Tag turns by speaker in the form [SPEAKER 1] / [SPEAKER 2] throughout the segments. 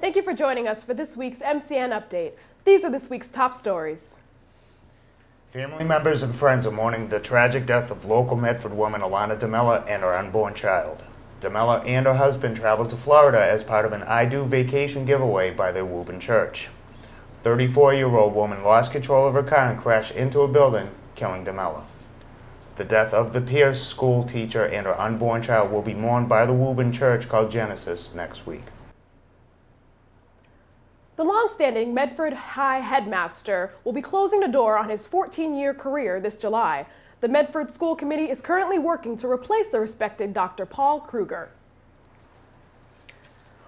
[SPEAKER 1] Thank you for joining us for this week's MCN update. These are this week's top stories.
[SPEAKER 2] Family members and friends are mourning the tragic death of local Medford woman Alana DeMella and her unborn child. DeMella and her husband traveled to Florida as part of an I Do vacation giveaway by their Woburn church. 34-year-old woman lost control of her car and crashed into a building, killing DeMella. The death of the Pierce school teacher and her unborn child will be mourned by the Woburn church called Genesis next week.
[SPEAKER 1] The long-standing Medford High headmaster will be closing the door on his 14-year career this July. The Medford School Committee is currently working to replace the respected Dr. Paul Kruger.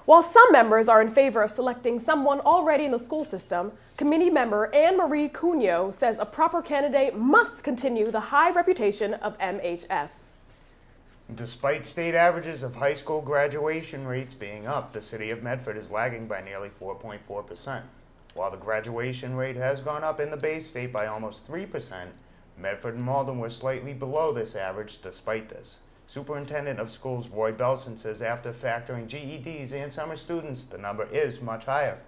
[SPEAKER 1] While some members are in favor of selecting someone already in the school system, committee member Anne Marie Cunio says a proper candidate must continue the high reputation of MHS.
[SPEAKER 2] Despite state averages of high school graduation rates being up, the city of Medford is lagging by nearly 4.4%. While the graduation rate has gone up in the Bay State by almost 3%, Medford and Malden were slightly below this average despite this. Superintendent of Schools Roy Belson says after factoring GEDs and summer students, the number is much higher.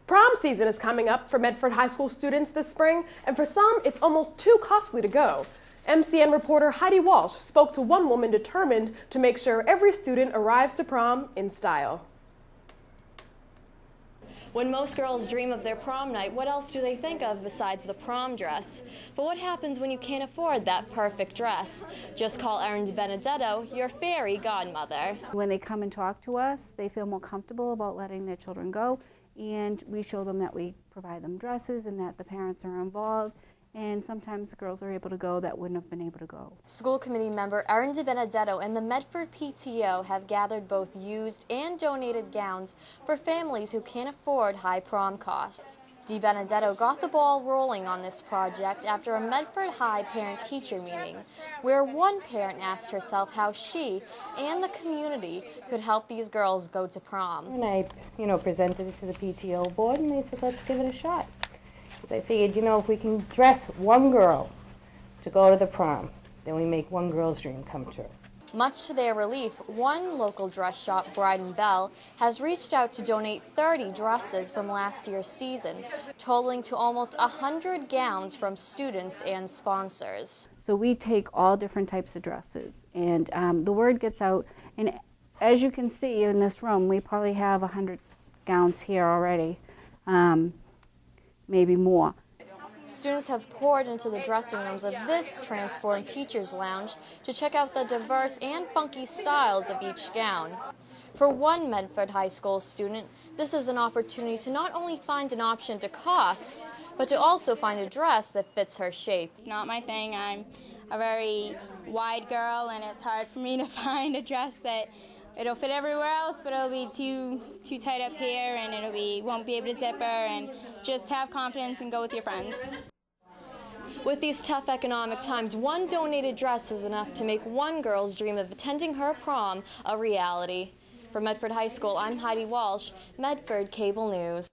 [SPEAKER 1] Prom season is coming up for Medford High School students this spring, and for some, it's almost too costly to go. MCN reporter Heidi Walsh spoke to one woman determined to make sure every student arrives to prom in style.
[SPEAKER 3] When most girls dream of their prom night, what else do they think of besides the prom dress? But what happens when you can't afford that perfect dress? Just call Erin DiBenedetto, your fairy godmother.
[SPEAKER 4] When they come and talk to us, they feel more comfortable about letting their children go, and we show them that we provide them dresses and that the parents are involved. And sometimes the girls are able to go that wouldn't have been able to go.
[SPEAKER 3] School committee member Erin DiBenedetto and the Medford PTO have gathered both used and donated gowns for families who can't afford high prom costs. DiBenedetto got the ball rolling on this project after a Medford High parent-teacher meeting, where one parent asked herself how she and the community could help these girls go to prom.
[SPEAKER 5] And I, presented it to the PTO board, and they said, let's give it a shot. I figured, if we can dress one girl to go to the prom, then we make one girl's dream come true.
[SPEAKER 3] Much to their relief, one local dress shop, Bride & Bell, has reached out to donate 30 dresses from last year's season, totaling to almost 100 gowns from students and sponsors.
[SPEAKER 4] So we take all different types of dresses, and the word gets out. And as you can see in this room, we probably have 100 gowns here already. Maybe more.
[SPEAKER 3] Students have poured into the dressing rooms of this transformed teacher's lounge to check out the diverse and funky styles of each gown. For one Medford High School student, this is an opportunity to not only find an option to cost, but to also find a dress that fits her shape.
[SPEAKER 6] Not my thing. I'm a very wide girl, and it's hard for me to find a dress that it'll fit everywhere else, but it'll be too tight up here, and won't be able to zipper, and just have confidence and go with your friends.
[SPEAKER 3] With these tough economic times, one donated dress is enough to make one girl's dream of attending her prom a reality. For Medford High School, I'm Heidi Walsh, Medford Cable News.